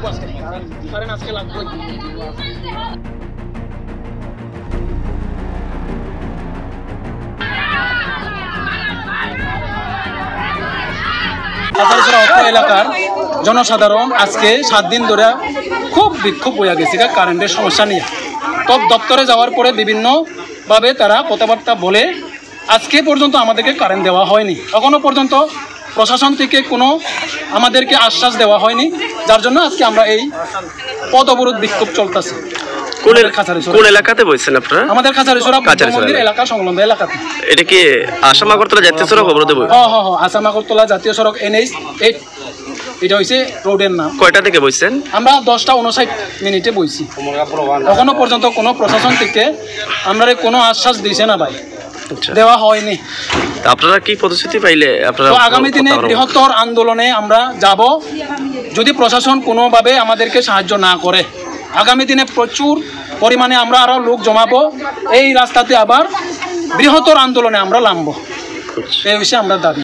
লাগবো আজকে, কারেন্ট আজকে লাগবে। এলাকার জনসাধারণ আজকে 7 দিন ধরে খুব বিক্ষোভ হয়ে গেছে কারেন্টের সমস্যা নিয়ে। তো দপ্তরে যাওয়ার পরে বিভিন্নভাবে তারা কথাবার্তা বলে আজকে পর্যন্ত আমাদেরকে কারেন্ট দেওয়া হয়নি। এখনো পর্যন্ত প্রশাসন থেকে কোনো আমাদেরকে আশ্বাস দেওয়া হয়নি, যার জন্য আজকে আমরা এই পথ অবরোধ বিক্ষোভ চলতেছে। কোন এলাকাতে বলছেন আপনারা? আমাদের খাঁচারিছড়া মন্দির এলাকা সংলগ্ন এলাকাতে। এটা কি আসাম আগরতলা জাতীয় সড়ক অবরোধে? আসাম আগরতলা জাতীয় সড়ক NH 8, এটা হচ্ছে রোডের নাম। কয়টা থেকে বইছেন? আমরা 10:59 বইছি। এখনো পর্যন্ত কোনো প্রশাসন থেকে আমরা কোনো আশ্বাস দিয়েছে না ভাই, দেওয়া হয়নি। আপনারা কি প্রতিশ্রুতি পাইলে আপনারা আগামী দিনে বৃহত্তর আন্দোলনে আমরা যাব যদি প্রশাসন কোনোভাবে আমাদেরকে সাহায্য না করে? আগামী দিনে প্রচুর পরিমাণে আমরা আরও লোক জমাবো, এই রাস্তাতে আবার বৃহত্তর আন্দোলনে আমরা নামবো। এই বিষয়ে আমরা দাবি।